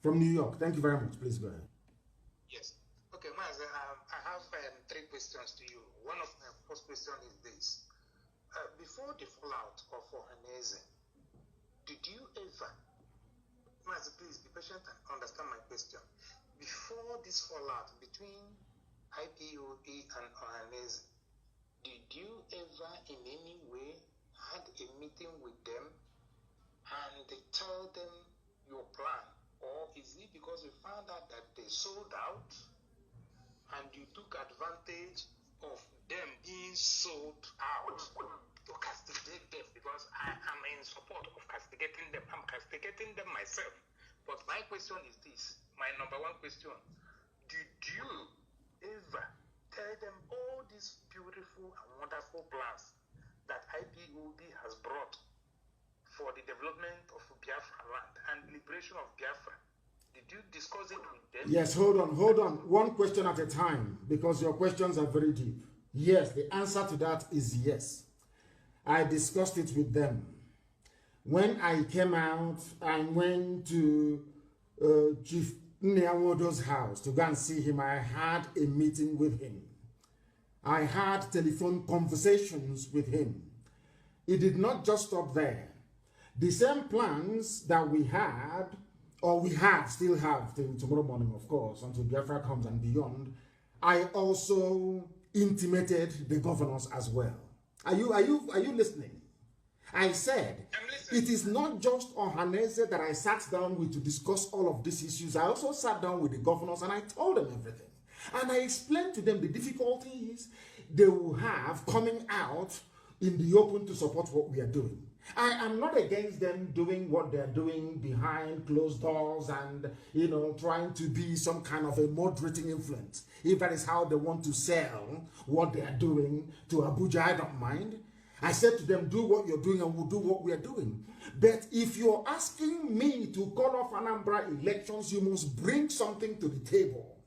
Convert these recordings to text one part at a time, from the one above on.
From New York. Thank you very much. Please go ahead. Yes. Okay, Mazi, I have 3 questions to you. One of my first question is this. Before the fallout of Ohanese, did you ever, Mazi, please be patient and understand my question. Before this fallout between IPOB and Ohanese, did you ever in any way had a meeting with them and tell them your plan? Or is it because you found out that they sold out and you took advantage of them being sold out to castigate them? Because I am in support of castigating them. I'm castigating them myself. But my question is this, my number 1 question. Did you ever tell them all these beautiful and wonderful plans that IPOB has brought for the development of Biafra land and liberation of Biafra? Did you discuss it with them? Yes, hold on. One question at a time, because your questions are very deep. Yes, the answer to that is yes. I discussed it with them. When I came out, I went to Chief NWODO's house to go and see him. I had a meeting with him. I had telephone conversations with him. It did not just stop there. The same plans that we had, or we still have till tomorrow morning, of course, until Biafra comes and beyond, I also intimated the governors as well. Are you listening? I said, it is not just Ohanese that I sat down with to discuss all of these issues. I also sat down with the governors and I told them everything. And I explained to them the difficulties they will have coming out in the open to support what we are doing. I am not against them doing what they're doing behind closed doors and, trying to be some kind of a moderating influence. If that is how they want to sell what they are doing to Abuja, I don't mind. I said to them, do what you're doing and we'll do what we are doing. But if you're asking me to call off Anambra elections, you must bring something to the table.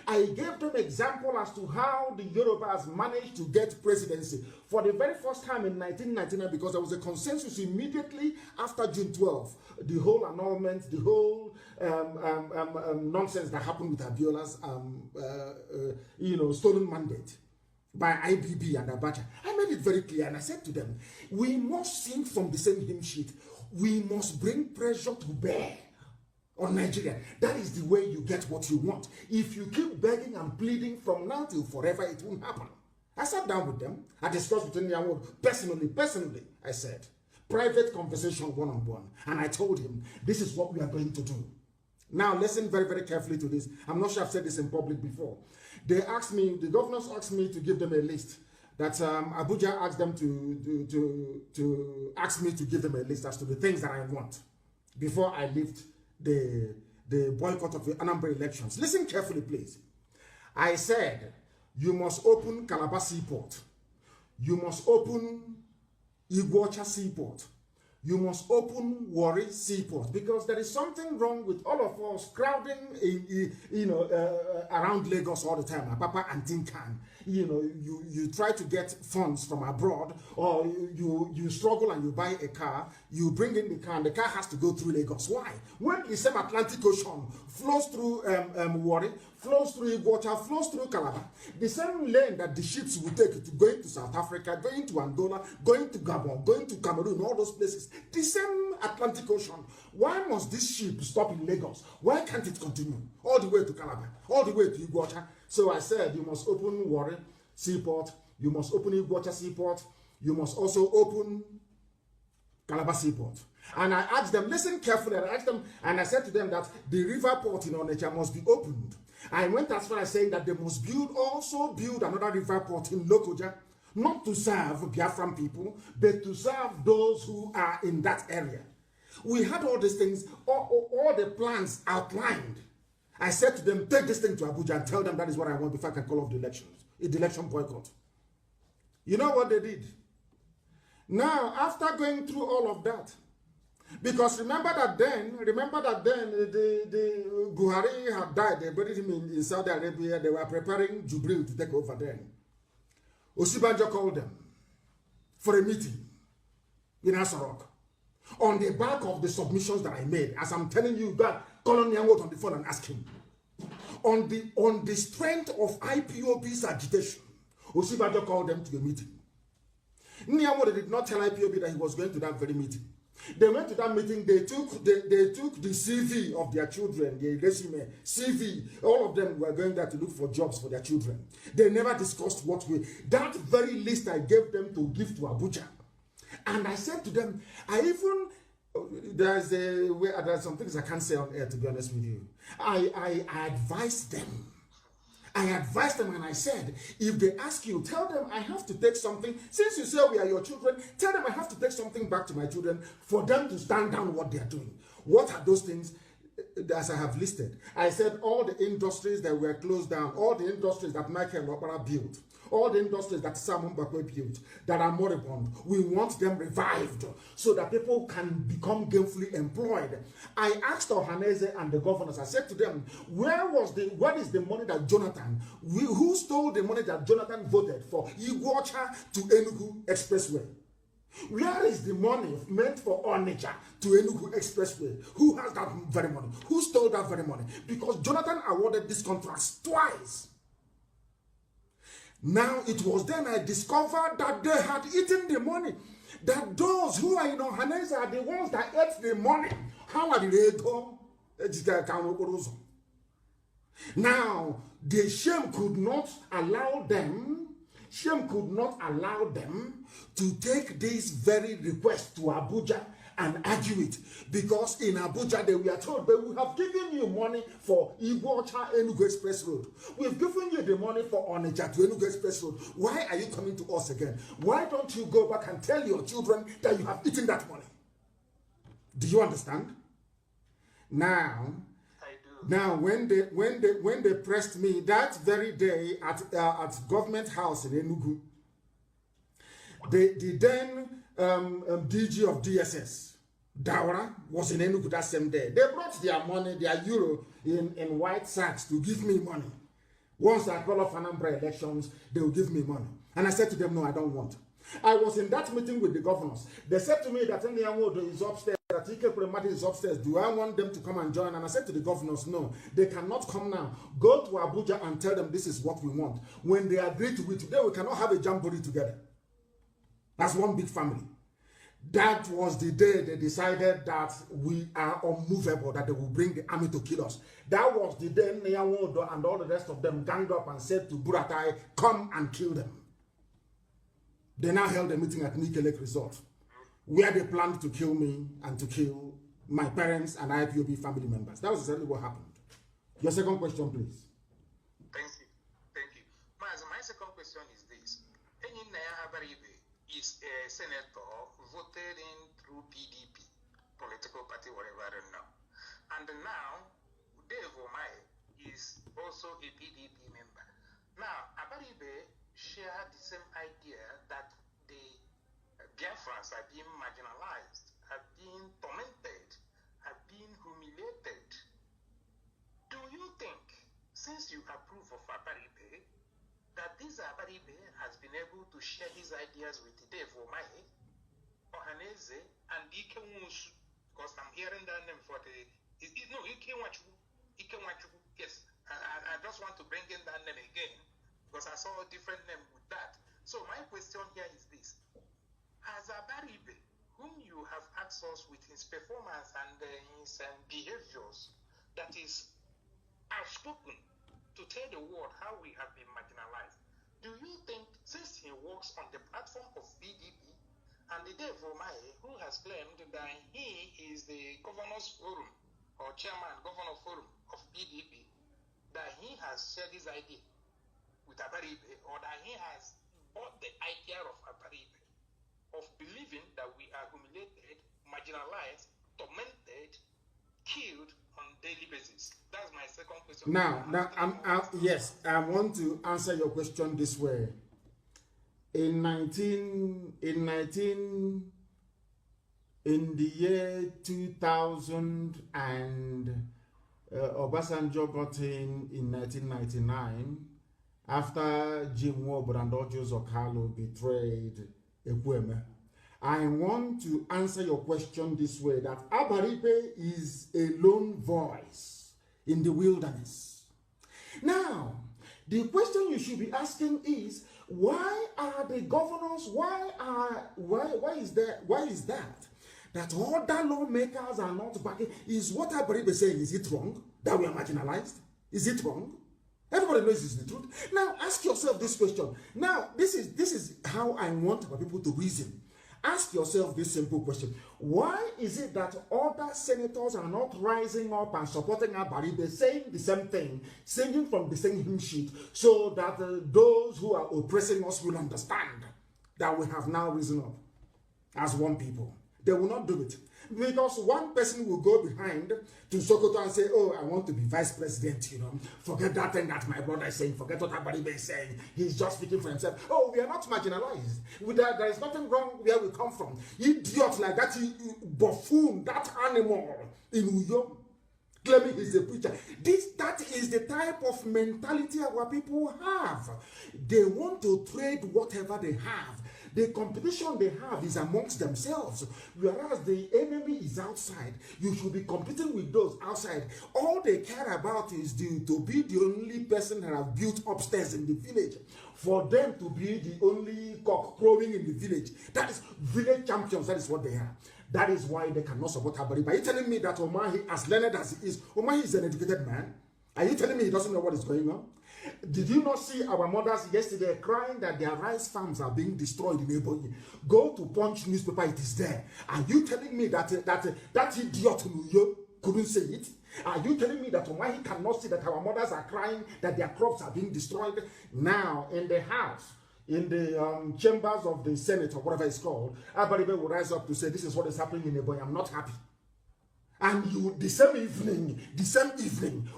I gave them example as to how the Yorubas managed to get presidency for the very first time in 1999, because there was a consensus immediately after June 12. The whole annulment, the whole nonsense that happened with Abiola's stolen mandate by IBB and Abacha. I made it very clear and I said to them, we must sing from the same hymn sheet. We must bring pressure to bear on Nigeria. That is the way you get what you want. If you keep begging and pleading from now till forever, it won't happen. I sat down with them. I discussed with NNIA personally, I said. Private conversation one-on-one. And I told him, this is what we are going to do. Now, listen very, very carefully to this. I'm not sure I've said this in public before. They asked me, the governors asked me to give them a list. That Abuja asked them to ask me to give them a list as to the things that I want before I lift the boycott of the Anambra elections. Listen carefully, please. I said, you must open Calabar Seaport. You must open Iguacha Seaport. You must open Warri Seaport, because there is something wrong with all of us crowding around Lagos all the time, Apapa and Tinkan. You try to get funds from abroad, or you struggle and you buy a car, you bring in the car, and the car has to go through Lagos. Why? When the same Atlantic Ocean flows through Warri, flows through Iguacha, flows through Calabar, the same lane that the ships will take to going to South Africa, going to Angola, going to Gabon, going to Cameroon, all those places, the same Atlantic Ocean. Why must this ship stop in Lagos? Why can't it continue all the way to Calabar, all the way to Iguacha? So I said, you must open Warri Seaport, you must open Iguacha Seaport, you must also open Calabar Seaport. And I asked them, listen carefully, I asked them, and I said to them that the river port in Onitsha must be opened. I went as far as saying that they must also build another river port in Lokoja, not to serve Biafran people, but to serve those who are in that area. We had all these things, all the plans outlined. I said to them, take this thing to Abuja and tell them that is what I want before I can call off the elections. The election boycott. You know what they did? Now, after going through all of that, because remember that then the Buhari had died, they buried him in Saudi Arabia, they were preparing Jubril to take over then. Osibanjo called them for a meeting in Asarok on the back of the submissions that I made. As I'm telling you, God, Call Nnamdi on the phone and ask him. On the strength of IPOB's agitation, Osibajo called them to a meeting. Nnamdi did not tell IPOB that he was going to that very meeting. They went to that meeting, they took the CV of their children, the resume, CV, all of them were going there to look for jobs for their children. They never discussed what we, that very list I gave them to give to Abuja. And I said to them, there's some things I can't say on air, to be honest with you. I advised them. I advised them and I said, if they ask you, tell them I have to take something. Since you say we are your children, tell them I have to take something back to my children for them to stand down what they are doing. What are those things? As I have listed, I said all the industries that were closed down, all the industries that Michael Opera built, all the industries that Simon Bakwe built that are moribund, we want them revived so that people can become gainfully employed. I asked Ohaneze and the governors, I said to them, what is the money that who stole the money that Jonathan voted for Iguacha to Enugu Expressway? Where is the money meant for Onitsha to Enugu Expressway? Who has that very money? Who stole that very money? Because Jonathan awarded these contracts twice. Now it was then I discovered that they had eaten the money. That those who are in Ohanese are the ones that ate the money. How are they go? Now the shame could not allow them to take this very request to Abuja and argue it, because in Abuja they were told, but we have given you money for Iguacha Enugu Express Road. We've given you the money for Onitsha to Enugu Express Road. Why are you coming to us again? Why don't you go back and tell your children that you have eaten that money? Do you understand? Now, when they pressed me that very day at Government House in Enugu, the then DG of DSS, Dawara, was in Enugu that same day. They brought their money, their euro, in white sacks to give me money. Once I call off Anambra elections, they will give me money. And I said to them, no, I don't want. I was in that meeting with the governors. They said to me that NWODO is upstairs, that Ike Premati is upstairs. Do I want them to come and join? And I said to the governors, no, they cannot come now. Go to Abuja and tell them this is what we want. When they agree to it, today we cannot have a jamboree together. That's one big family. That was the day they decided that we are unmovable, that they will bring the army to kill us. That was the day NWODO and all the rest of them ganged up and said to Buratai, come and kill them. They now held a meeting at Nikelek Resort, where they planned to kill me and to kill my parents and IPOB family members. That was exactly what happened. Your second question, please. Thank you. Mazi, my second question is this. NNIA is a senator voted in through PDP, political party, whatever I don't know. And now, Dave Omae is also a PDP member. Now, Abaribe share the same idea that the Biafrans are being marginalized, are being tormented, are being humiliated. Do you think, since you approve of Abaribe, that this Abaribe has been able to share his ideas with Dave Omae, Ohaneze, and Ike Nwusu? Because I'm hearing that name for the... No, Ike Nwachukwu. Yes, I just want to bring in that name again, because I saw a different name with that. So my question here is this. Has Abaribe, whom you have asked us with his performance and his behaviors, that is outspoken to tell the world how we have been marginalized, do you think, since he works on the platform of PDP, and the Dave Omae, who has claimed that he is the governor's forum, or chairman, governor forum of PDP, that he has shared his idea with Abaribe, or that he has bought the idea of Abaribe, of believing that we are humiliated, marginalized, tormented, killed on a daily basis? That's my second question. Yes, I want to answer your question this way. In the year 2000, and Obasanjo got in 1999, after Jim Wob and Ojo Zokalo betrayed Ekweme, I want to answer your question this way, that Abaribe is a lone voice in the wilderness. Now, the question you should be asking is, why are the governors, why is that other lawmakers are not backing? Is what Abaribe saying, is it wrong that we are marginalized? Is it wrong? Everybody knows it's the truth. Now, ask yourself this question. Now, this is how I want our people to reason. Ask yourself this simple question. Why is it that other senators are not rising up and supporting Abaribe, saying the same thing, singing from the same hymn sheet, so that those who are oppressing us will understand that we have now risen up as one people? They will not do it. Because one person will go behind to Sokoto and say, oh, I want to be vice president, you know. Forget that thing that my brother is saying. Forget what Abaribe is saying. He's just speaking for himself. Oh, we are not marginalized. There is nothing wrong where we come from. Idiot like that, buffoon, that animal in Uyo, claiming he's a preacher. That is the type of mentality our people have. They want to trade whatever they have. The competition they have is amongst themselves, whereas the enemy is outside. You should be competing with those outside. All they care about is to be the only person that have built upstairs in the village, for them to be the only cock crowing in the village. That is village champions. That is what they are. That is why they cannot support Abaribe. Are you telling me that Omahi, as learned as he is, Omahi is an educated man? Are you telling me he doesn't know what is going on? Did you not see our mothers yesterday crying that their rice farms are being destroyed in Ebonyi? Go to Punch newspaper, it is there. Are you telling me that idiot couldn't say it? Are you telling me that Omahi cannot see that our mothers are crying that their crops are being destroyed? Now, in the house, in the chambers of the Senate, or whatever it's called, Abaribe will rise up to say, this is what is happening in Ebonyi, I'm not happy. And the same evening,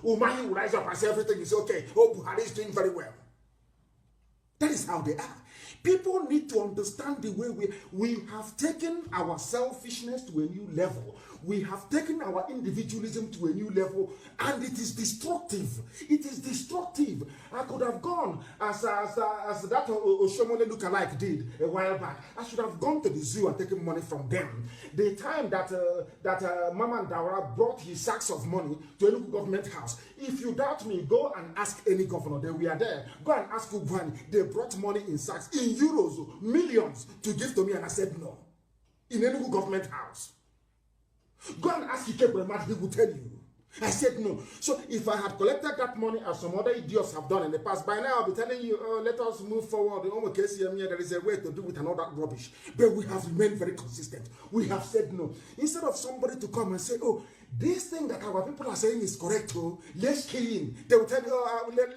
Umahi will rise up and say everything is okay. Oh, Buhari is doing very well. That is how they are. People need to understand the way we have taken our selfishness to a new level. We have taken our individualism to a new level, and it is destructive. It is destructive. I could have gone as that Oshomole lookalike did a while back. I should have gone to the zoo and taken money from them. The time that Mama Ndawara brought his sacks of money to a local government house. If you doubt me, go and ask any governor. They were there. Go and ask Ubwani. They brought money in sacks, in euros, millions, to give to me, and I said no. In any government house. Go and ask Ikebremat, he will tell you. I said no. So if I had collected that money as some other idiots have done in the past, by now I'll be telling you, let us move forward. There is a way to do it and all that rubbish. But we have remained very consistent. We have said no. Instead of somebody to come and say, oh, this thing that our people are saying is correct, oh, let's key in. They will tell you,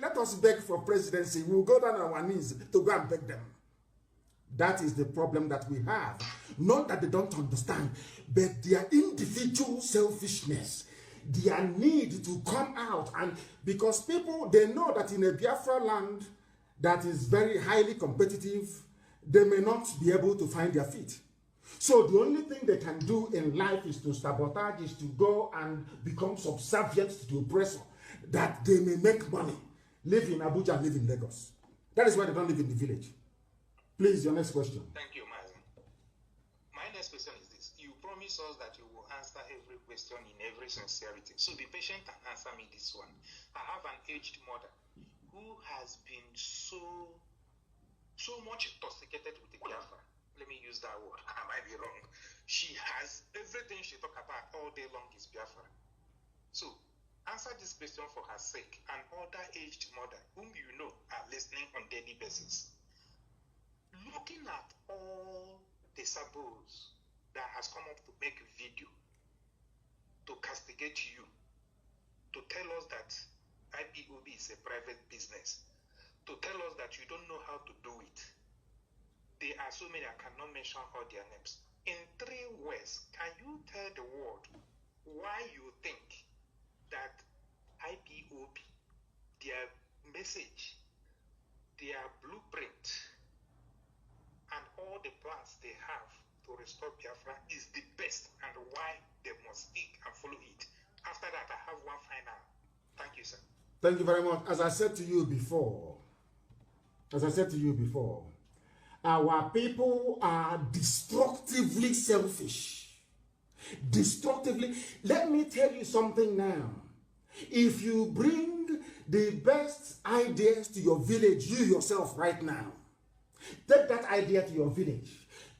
let us beg for presidency. We'll go down on our knees to go and beg them. That is the problem that we have. Not that they don't understand, but their individual selfishness, their need to come out. And because people, they know that in a Biafra land that is very highly competitive, they may not be able to find their feet. So the only thing they can do in life is to sabotage, is to go and become subservient to the oppressor, that they may make money, live in Abuja, live in Lagos. That is why they don't live in the village. Please, your next question. Thank you, Mazi. My next question is this. You promise us that you will answer every question in every sincerity. So be patient and answer me this one. I have an aged mother who has been so much intoxicated with the Biafra. Let me use that word. I might be wrong. She has everything she talks about all day long is Biafra. So answer this question for her sake and other aged mother whom you know are listening on daily basis. Looking at all the sabos that has come up to make a video to castigate you, to tell us that IPOB is a private business, to tell us that you don't know how to do it. There are so many, I cannot mention all their names. In 3 words, can you tell the world why you think that IPOB, their message, their blueprint, and all the plans they have to restore Biafra is the best, and why they must stick and follow it? After that, I have one final. Thank you, sir. Thank you very much. As I said to you before, Our people are destructively selfish. Destructively. Let me tell you something now. If you bring the best ideas to your village, you yourself right now, take that idea to your village,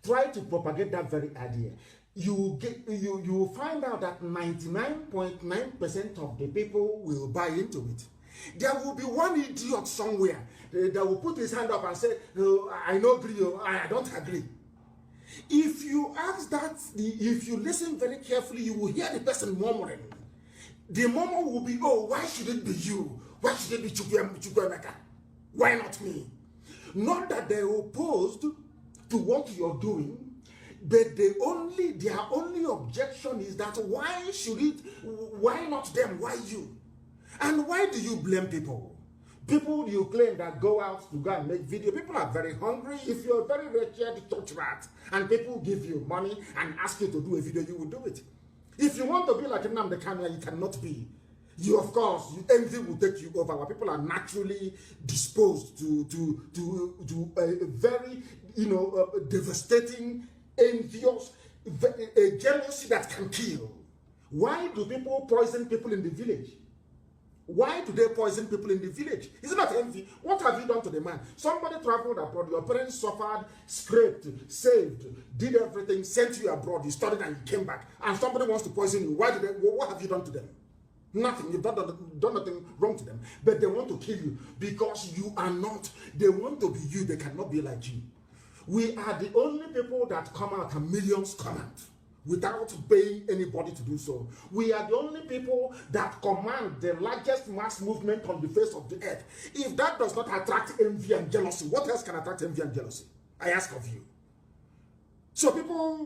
try to propagate that very idea. You will find out that 99.9% of the people will buy into it. There will be one idiot somewhere that will put his hand up and say, oh, I don't agree, I don't agree. If you ask that, if you listen very carefully, you will hear the person murmuring. The murmur will be, oh, why should it be you? Why should it be Chukwemeka? Why not me? Not that they're opposed to what you're doing, but their only objection is that why not them, why you? And why do you blame people? People you claim that go out to go and make video, people are very hungry. If you're a very wretched church rat and people give you money and ask you to do a video, you will do it. If you want to be like Nnamdi Kanu, you cannot be. You, of course, envy will take you over. Our people are naturally disposed to a very, devastating, envious, a jealousy that can kill. Why do people poison people in the village? Why do they poison people in the village? Is it not envy? What have you done to the man? Somebody traveled abroad, your parents suffered, scraped, saved, did everything, sent you abroad, you studied and you came back, and somebody wants to poison you. What have you done to them? Nothing. You've done nothing wrong to them. But they want to kill you because you are not. They want to be you. They cannot be like you. We are the only people that come out and millions come out without paying anybody to do so. We are the only people that command the largest mass movement on the face of the earth. If that does not attract envy and jealousy, what else can attract envy and jealousy? I ask of you. So people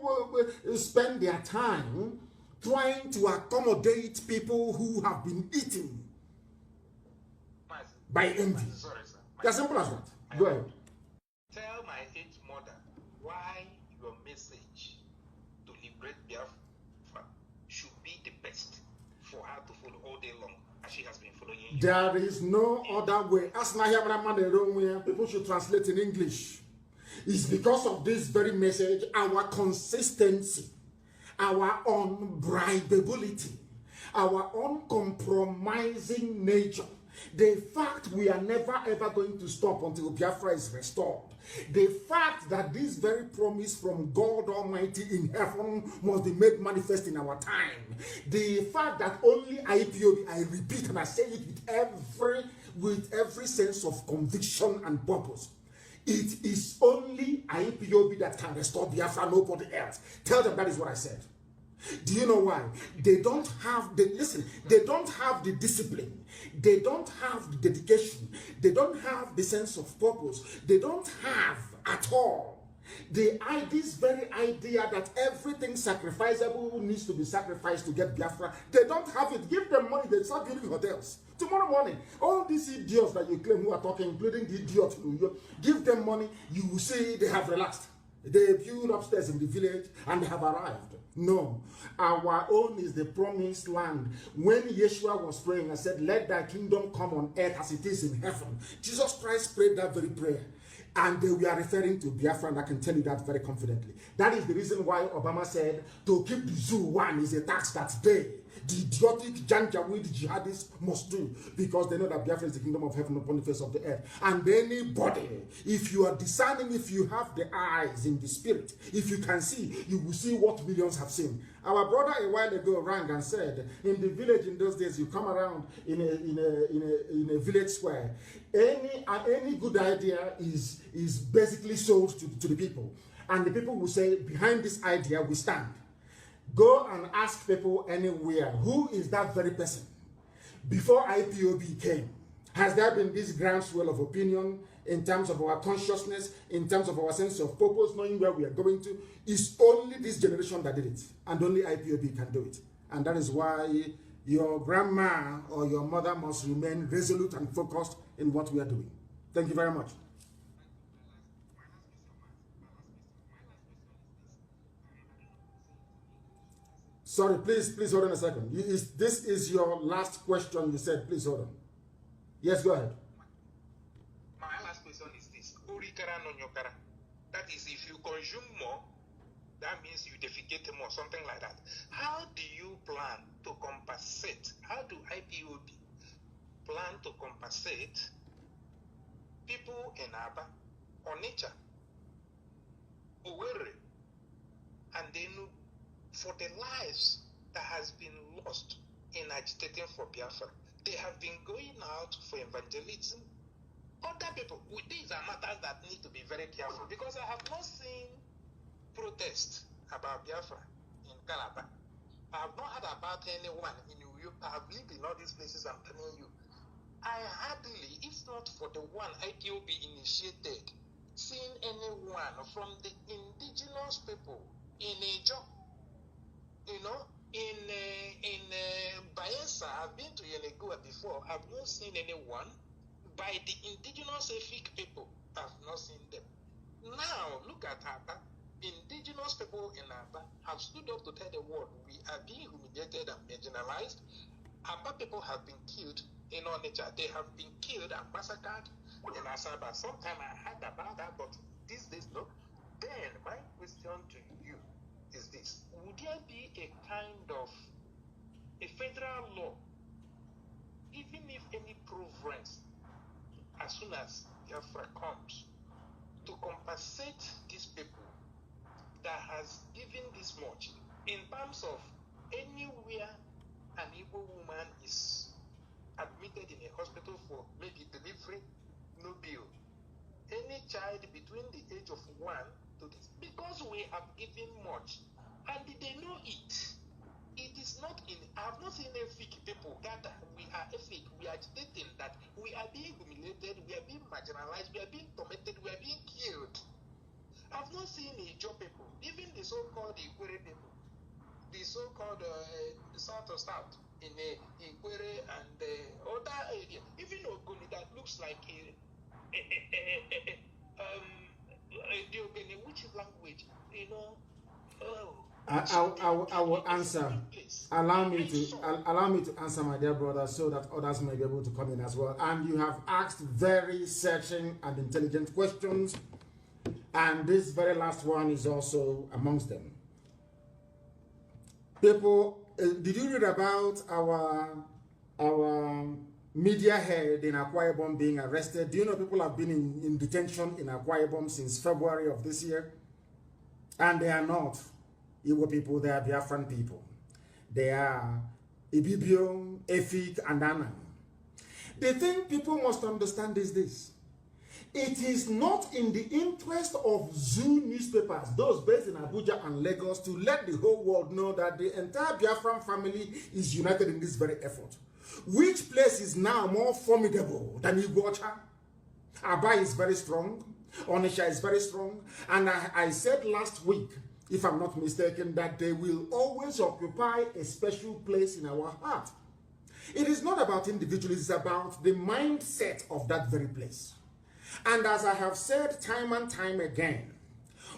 will spend their time trying to accommodate people who have been eaten by envy. Sorry, sir. As simple as that. Go ahead. Tell my aged mother why your message to liberate Biafra should be the best for her to follow all day long, as she has been following you. There is no other way. As people should translate in English. It's because of this very message, our consistency, our unbribability, our uncompromising nature, the fact we are never ever going to stop until Biafra is restored, the fact that this very promise from God Almighty in heaven must be made manifest in our time, the fact that only IPOB, I repeat and I say it with every sense of conviction and purpose, it is only IPOB that can restore Biafra, nobody else. Tell them that is what I said. Do you know why? They don't have they don't have the discipline, they don't have the dedication, they don't have the sense of purpose, they don't have at all this very idea that everything sacrificable needs to be sacrificed to get Biafra. They don't have it. Give them money, they start building hotels. Tomorrow morning, all these idiots that you claim who are talking, including the idiot in New York, give them money, you will see they have relaxed. They build upstairs in the village and they have arrived. No, our own is the promised land. When Yeshua was praying and said, let thy kingdom come on earth as it is in heaven, Jesus Christ prayed that very prayer. And we are referring to Biafra, and I can tell you that very confidently. That is the reason why Obama said to keep the zoo one is a tax that they, the idiotic Janjaweed jihadists, must do, because they know that Biafra is the kingdom of heaven upon the face of the earth. And anybody, if you are discerning, if you have the eyes in the spirit, if you can see, you will see what millions have seen. Our brother a while ago rang and said, in the village in those days, you come around in a village square, any good idea is basically sold to the people. And the people will say, behind this idea we stand. Go and ask people anywhere, who is that very person? Before IPOB came, has there been this groundswell of opinion in terms of our consciousness, in terms of our sense of purpose, knowing where we are going to? It's only this generation that did it, and only IPOB can do it. And that is why your grandma or your mother must remain resolute and focused in what we are doing. Thank you very much. Sorry, please hold on a second. This is your last question you said. Please hold on. Yes, go ahead. My last question is this. That is, if you consume more, that means you defecate more, something like that. How do you plan to compensate? How do IPOB plan to compensate people in Aba, Onitsha, Owerri, and then for the lives that has been lost in agitating for Biafra? They have been going out for evangelism. Other people, these are matters that need to be very careful, because I have not seen protests about Biafra in Calabar. I have not heard about anyone in New York. I have lived in all these places, I'm telling you. I hardly, if not for the one IPOB initiated, seen anyone from the indigenous people in a job, you know, in Bayelsa. I've been to Yelegua before. I've not seen anyone. By the indigenous Efik people, I've not seen them. Now, look at Aba. Indigenous people in Aba have stood up to tell the world we are being humiliated and marginalized. Aba people have been killed in Onitsha. They have been killed and massacred in Asaba. Sometime I heard about that, but these days, no. Then, my question to you is this. Would there be a kind of a federal law, even if any province, as soon as Biafra comes, to compensate these people that has given this much, in terms of anywhere an Igbo woman is admitted in a hospital for maybe delivery, no bill. Any child between the age of 1 to this, because we have given much, and they know it. It is not in, I have not seen Efik people gather. We are Efik, we are agitating that we are being humiliated, we are being marginalized, we are being tormented, we are being killed. I've not seen Ijo people, even the so-called Ikwere people, the so-called South of South, in Ikwere and other area, even Ogoni that looks like the Ogoni, which language, you know, I will answer. Allow me to answer, my dear brother, so that others may be able to come in as well. And you have asked very searching and intelligent questions, and this very last one is also amongst them. People, did you read about our media head in Akwa Ibom being arrested? Do you know people have been in detention in Akwa Ibom since February of this year? And they are not Igbo people, they are Biafran people. They are IGBO, Efik, and Anam. The thing people must understand is this. It is not in the interest of Zoo newspapers, those based in Abuja and Lagos, to let the whole world know that the entire Biafran family is united in this very effort. Which place is now more formidable than Igbocha? Aba is very strong. Onitsha is very strong. And I said last week, if I'm not mistaken, that they will always occupy a special place in our heart. It is not about individuals, it's about the mindset of that very place. And as I have said time and time again,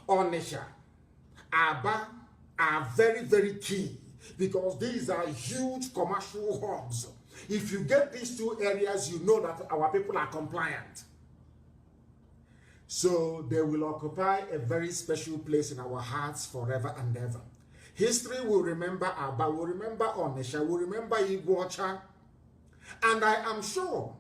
Onitsha, Aba are very, very key, because these are huge commercial hubs. If you get these two areas, you know that our people are compliant. So they will occupy a very special place in our hearts forever and ever. History will remember Aba, will remember Onitsha, will remember Igbocha. And I am sure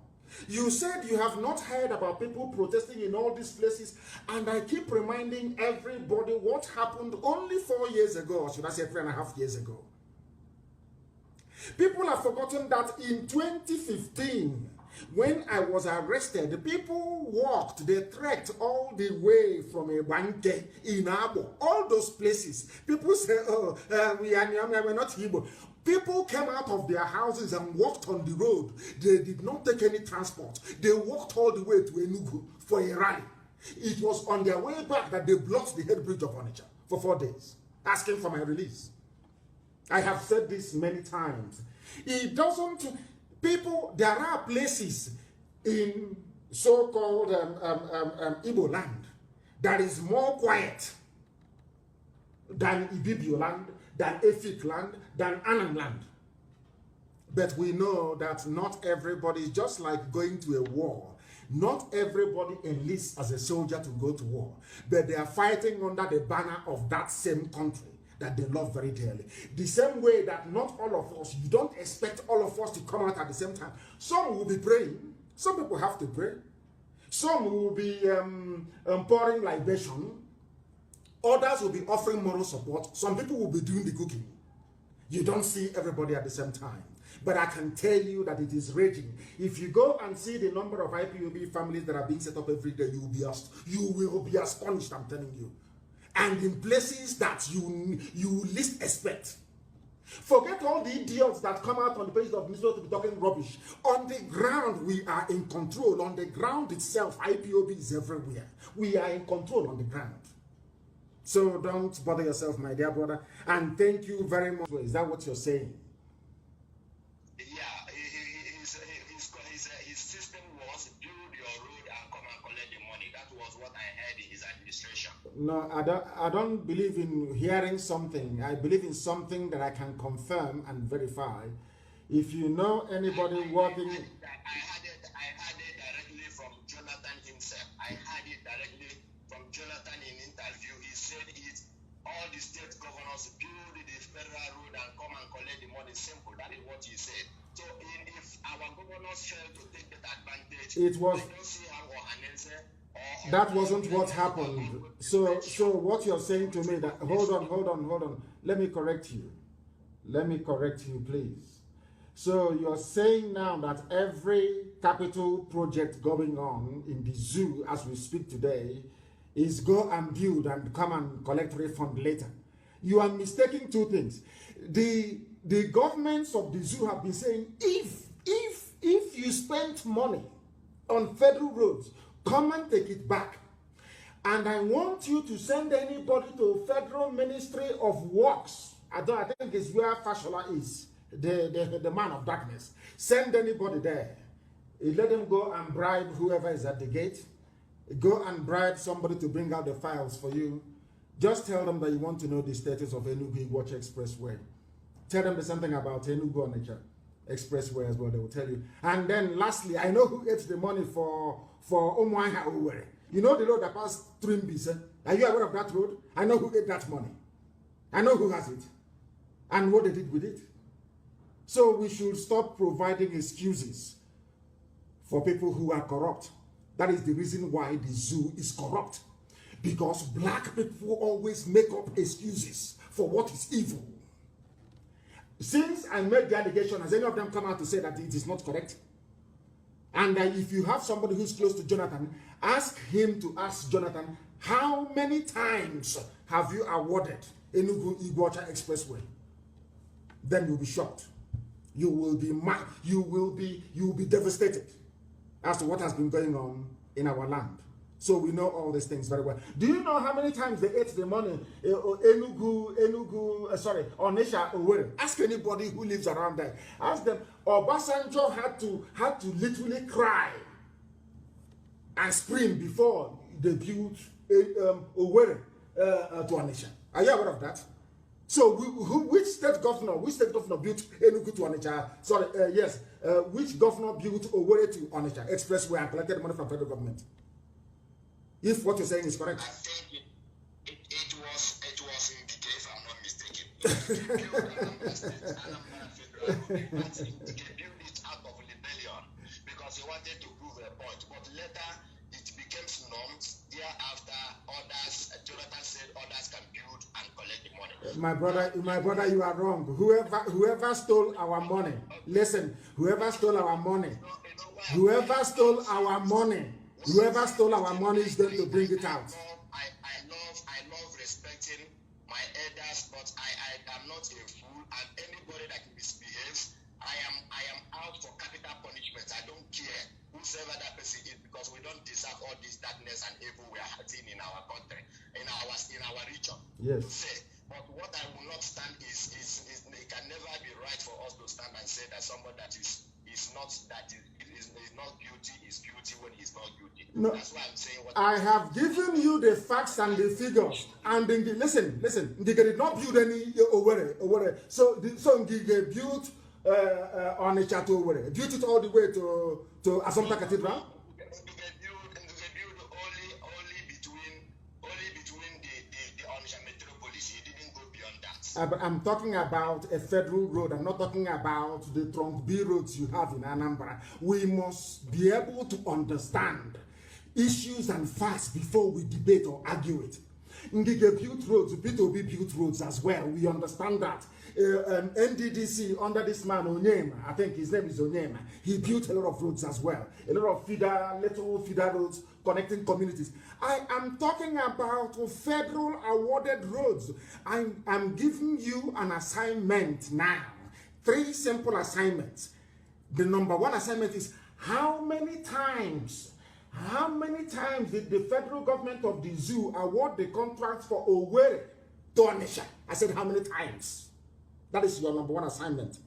you said you have not heard about people protesting in all these places. And I keep reminding everybody what happened only 4 years ago, or should I say 3.5 years ago. People have forgotten that in 2015, when I was arrested, the people walked, they trekked all the way from Ebanke in Abo, all those places. People say, oh, we're not Igbo. People came out of their houses and walked on the road. They did not take any transport. They walked all the way to Enugu for a rally. It was on their way back that they blocked the head bridge of Onitsha for 4 days, asking for my release. I have said this many times. It doesn't... People, there are places in so-called Igbo land that is more quiet than IGBO land, than Efik land, than Anam land. But we know that not everybody is just like going to a war. Not everybody enlists as a soldier to go to war, but they are fighting under the banner of that same country that they love very dearly. The same way that not all of us, you don't expect all of us to come out at the same time. Some will be praying. Some people have to pray. Some will be pouring libation. Others will be offering moral support. Some people will be doing the cooking. You don't see everybody at the same time. But I can tell you that it is raging. If you go and see the number of IPOB families that are being set up every day, you will be astonished, I'm telling you. And in places that you least expect. Forget all the idiots that come out on the pages of newspapers to be talking rubbish. On the ground, we are in control. On the ground itself, IPOB is everywhere. We are in control on the ground. So don't bother yourself, my dear brother. And thank you very much. Is that what you're saying? Yeah, his system was build your road and come and collect the money. That was what I heard in his administration. No, I don't believe in hearing something. I believe in something that I can confirm and verify. If you know anybody working... I had it directly from Jonathan himself. I had it directly from Jonathan in interview. He said all the state governors build the federal road and come and collect the money. Simple. That is what he said. So if our governors fail to take that advantage, it was... I don't see how that wasn't what happened. So what you're saying to me that hold on. Let me correct you. Let me correct you, please. So you're saying now that every capital project going on in the zoo as we speak today is go and build and come and collect refund later. You are mistaking two things. The governments of the zoo have been saying if you spend money on federal roads, come and take it back. And I want you to send anybody to Federal Ministry of Works. I think it's where Fashola is, the man of darkness. Send anybody there. Let them go and bribe whoever is at the gate. Go and bribe somebody to bring out the files for you. Just tell them that you want to know the status of Enugu Watch Expressway. Tell them there's something about Enugu Onitsha Expressway as well, they will tell you. And then lastly, I know who ate the money for Umuahia Owerri. You know the road that passed Trimbis, eh? Are you aware of that road? I know who ate that money. I know who has it. And what they did with it. So we should stop providing excuses for people who are corrupt. That is the reason why the zoo is corrupt. Because black people always make up excuses for what is evil. Since I made the allegation, has any of them come out to say that it is not correct? And if you have somebody who's close to Jonathan, ask him to ask Jonathan, how many times have you awarded Enugu Iguacha Expressway? Then you'll be shocked. You will be devastated as to what has been going on in our land. So we know all these things very well. Do you know how many times they ate the money? Onitsha Owerri. Ask anybody who lives around there. Ask them. Obasanjo had to literally cry and scream before they built Owerri to Onitsha. Are you aware of that? So which state governor built Enugu to Onitsha? Which governor built Owerri to Onitsha Expressway and collected money from federal government? If what you're saying is correct. I think it was in the case, I'm not mistaken. They built it out of rebellion because he wanted to prove a point. But later it became norms. Thereafter, others, Jonathan said others can build and collect the money. My brother, you are wrong. Whoever stole our money, listen, whoever stole our money is going to bring it out. I love respecting my elders, but I am not a fool, and anybody that misbehaves, I am out for capital punishment. I don't care whoever that person is, because we don't deserve all this darkness and evil we are having in our country, in our region. Yes. To say. But what I will not stand is it can never be right for us to stand and say that somebody that is not guilty is guilty when he's not guilty. No, that's why I'm saying what I have given you the facts and the figures. And listen, they did not build any Owerri. So they built Onitsha to Owerri. Built it all the way to Assumpta Cathedral. They But I'm talking about a federal road. I'm not talking about the trunk B roads you have in Anambra. We must be able to understand issues and facts before we debate or argue it. Ngige built roads, P2B built roads as well. We understand that. NDDC under this man Onyema, I think his name is Onyema, he built a lot of roads as well. A lot of little feeder roads connecting communities. I am talking about federal awarded roads. I'm giving you an assignment now. 3 simple assignments. The number 1 assignment is how many times did the federal government of the zoo award the contract for Owerri to Onitsha? I said how many times? That is your number 1 assignment.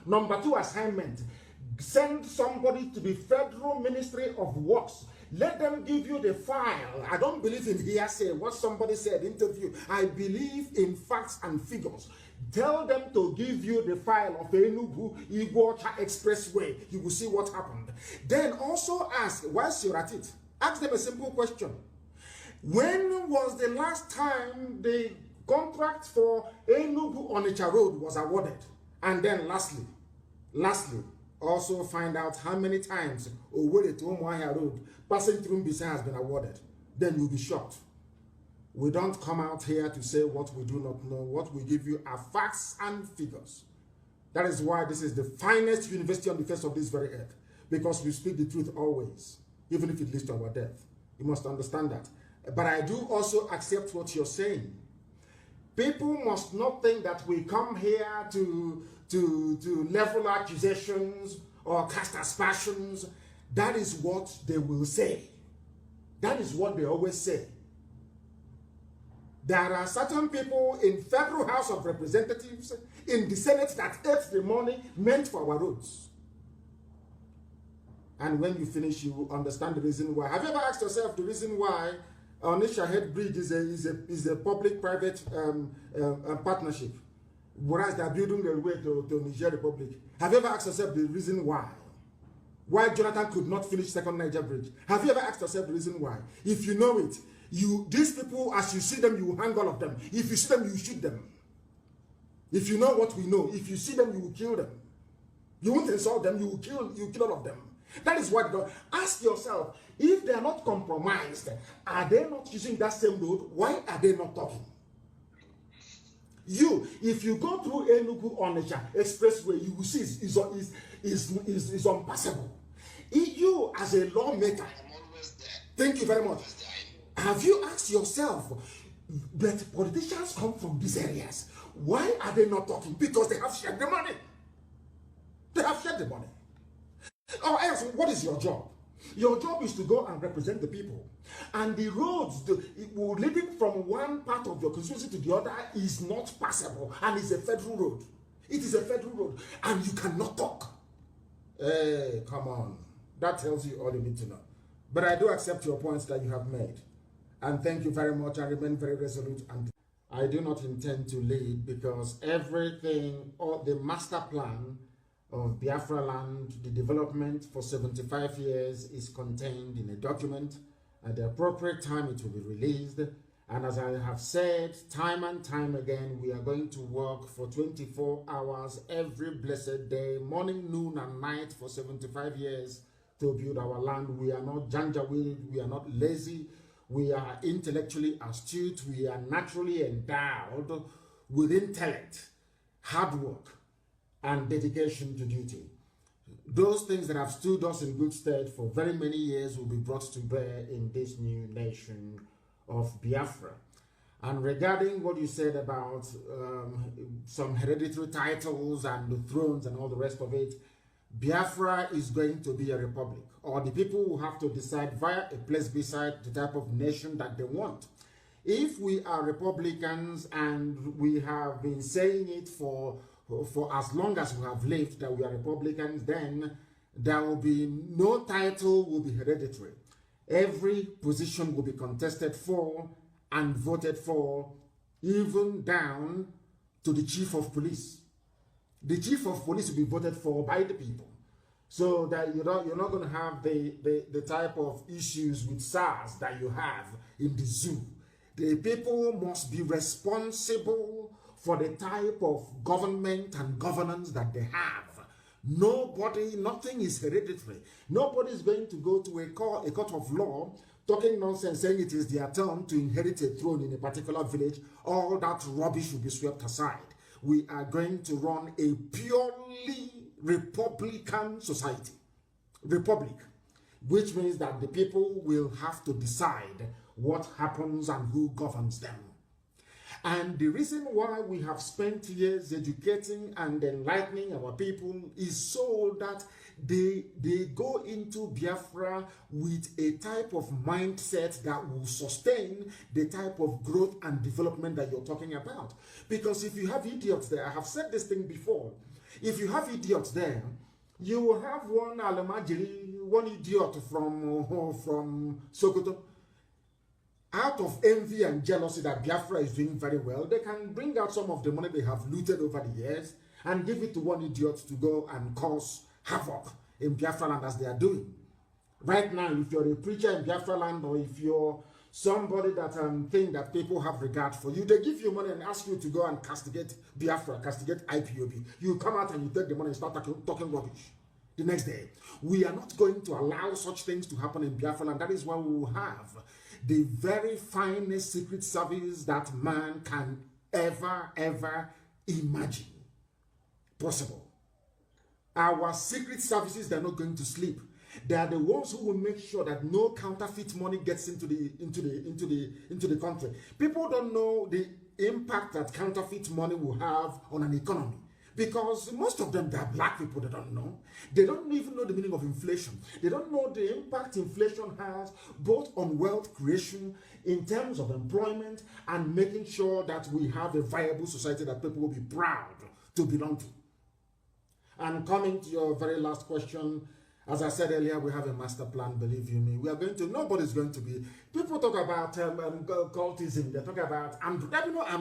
Number 2 assignment, send somebody to the Federal Ministry of Works. Let them give you the file. I don't believe in hearsay, what somebody said, interview. I believe in facts and figures. Tell them to give you the file of the Enugu IGBO Expressway. You will see what happened. Then also ask, whilst you're at it, ask them a simple question. When was the last time the contract for Enugu Onitsha Road was awarded? And then lastly, also find out how many times Owerri to Umuahia Road passing through Mbisa has been awarded. Then you'll be shocked. We don't come out here to say what we do not know. What we give you are facts and figures. That is why this is the finest university on the face of this very earth. Because we speak the truth always, even if it leads to our death. You must understand that. But I do also accept what you're saying. People must not think that we come here to level accusations or cast aspersions. That is what they will say. That is what they always say. There are certain people in Federal House of Representatives, in the Senate, that ate the money meant for our roads. And when you finish, you will understand the reason why. Have you ever asked yourself the reason why Onitsha Head Bridge is a public-private partnership, whereas they are building their way to Niger Republic? Have you ever asked yourself the reason why? Why Jonathan could not finish Second Niger Bridge? Have you ever asked yourself the reason why? If you know it, these people, as you see them, you will hang all of them. If you see them, you shoot them. If you know what we know, if you see them, you will kill them. You won't insult them, you will kill all of them. That is what God. Ask yourself, if they are not compromised, are they not using that same road? Why are they not talking? If you go through Enugu Onitsha Expressway, you will see is unpassable. You as a lawmaker, thank you very much. Have you asked yourself, but politicians come from these areas, why are they not talking? Because they have shared the money. They have shared the money. Or else, what is your job? Your job is to go and represent the people. And the roads leading from one part of your constituency to the other is not passable. And it's a federal road. It is a federal road. And you cannot talk. Hey, come on. That tells you all you need to know. But I do accept your points that you have made. And thank you very much. I remain very resolute. And I do not intend to lead because everything, or the master plan of Biafra land, the development for 75 years is contained in a document. At the appropriate time, it will be released. And as I have said time and time again, we are going to work for 24 hours every blessed day, morning, noon, and night for 75 years to build our land. We are not janjaweed, we are not lazy, we are intellectually astute, we are naturally endowed with intellect, hard work, and dedication to duty. Those things that have stood us in good stead for very many years will be brought to bear in this new nation of Biafra. And regarding what you said about some hereditary titles and the thrones and all the rest of it, Biafra is going to be a republic, or the people will have to decide via a place beside the type of nation that they want. If we are Republicans, and we have been saying it for as long as we have lived that we are Republicans, then there will be no title will be hereditary. Every position will be contested for and voted for, even down to the chief of police. The chief of police will be voted for by the people. So that you're not going to have the type of issues with SARS that you have in the zoo. The people must be responsible for the type of government and governance that they have. Nobody, nothing is hereditary. Nobody is going to go to a court of law talking nonsense, saying it is their turn to inherit a throne in a particular village. All that rubbish will be swept aside. We are going to run a purely Republican society. Republic. Which means that the people will have to decide what happens and who governs them. And the reason why we have spent years educating and enlightening our people is so that they go into Biafra with a type of mindset that will sustain the type of growth and development that you're talking about. Because if you have idiots there, I have said this thing before, if you have idiots there, you will have one Alamajiri, one idiot from Sokoto. Out of envy and jealousy that Biafra is doing very well, they can bring out some of the money they have looted over the years and give it to one idiot to go and cause havoc in Biafra land as they are doing. Right now, if you're a preacher in Biafra land, or if you're somebody that think that people have regard for you, they give you money and ask you to go and castigate Biafra, castigate IPOB. You come out and you take the money and start talking rubbish the next day. We are not going to allow such things to happen in Biafra land. That is why we will have the very finest secret service that man can ever imagine possible. Our secret services, they're not going to sleep. They are the ones who will make sure that no counterfeit money gets into the country. People don't know the impact that counterfeit money will have on an economy. Because most of them, they are black people, they don't know. They don't even know the meaning of inflation. They don't know the impact inflation has both on wealth creation in terms of employment and making sure that we have a viable society that people will be proud to belong to. And coming to your very last question, as I said earlier, we have a master plan, believe you me. We are going to, nobody's going to be, people talk about cultism, they talk about armed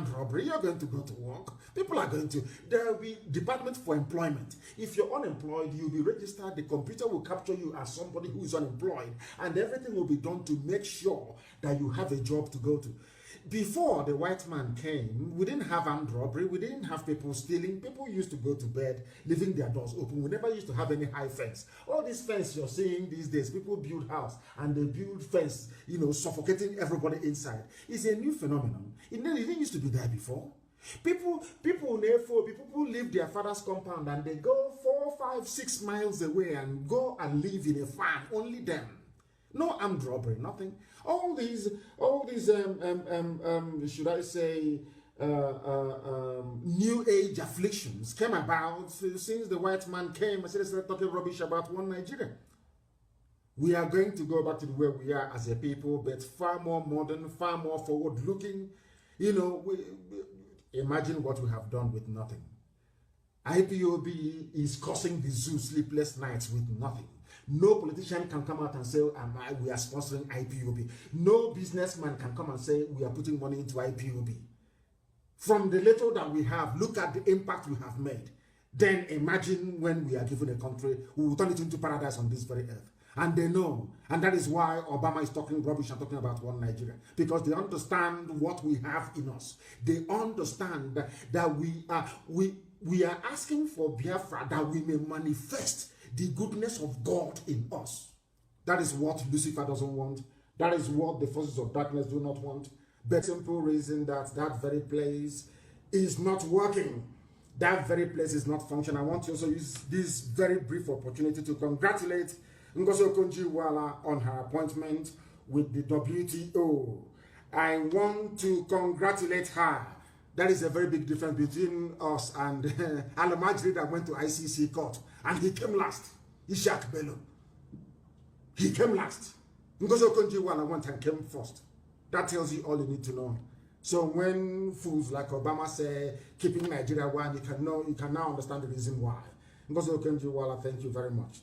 robbery, you're going to go to work. People are going to, there will be department for employment. If you're unemployed, you'll be registered, the computer will capture you as somebody who is unemployed, and everything will be done to make sure that you have a job to go to. Before the white man came, we didn't have armed robbery, we didn't have people stealing. People used to go to bed, leaving their doors open. We never used to have any high fence. All this fence you're seeing these days, people build house and they build fence, you know, suffocating everybody inside. It's a new phenomenon. It didn't used to be there before. People leave their father's compound and they go 4, 5, 6 miles away and go and live in a farm, only them. No armed robbery, nothing. All these, should I say, new age afflictions came about since the white man came and started talking rubbish about one Nigeria. We are going to go back to where we are as a people, but far more modern, far more forward-looking. You know, imagine what we have done with nothing. IPOB is causing the zoo sleepless nights with nothing. No politician can come out and say, we are sponsoring IPOB. No businessman can come and say, we are putting money into IPOB. From the little that we have, look at the impact we have made. Then imagine when we are given a country, we will turn it into paradise on this very earth. And they know. And that is why Obama is talking rubbish and talking about one Nigeria. Because they understand what we have in us. They understand that we are asking for Biafra, that we may manifest the goodness of God in us. That is what Lucifer doesn't want. That is what the forces of darkness do not want. But simple reason that that very place is not working. That very place is not functioning. I want to also use this very brief opportunity to congratulate Ngozi Okonjo-Iweala on her appointment with the WTO. I want to congratulate her. That is a very big difference between us and Al-Majri that went to ICC court. And he came last. Ishaq Bello. He came last. Ngozi Okonjo-Iweala went and came first. That tells you all you need to know. So when fools like Obama say, keeping Nigeria one, you can now understand the reason why. Ngozi Okonjo-Iweala, thank you very much.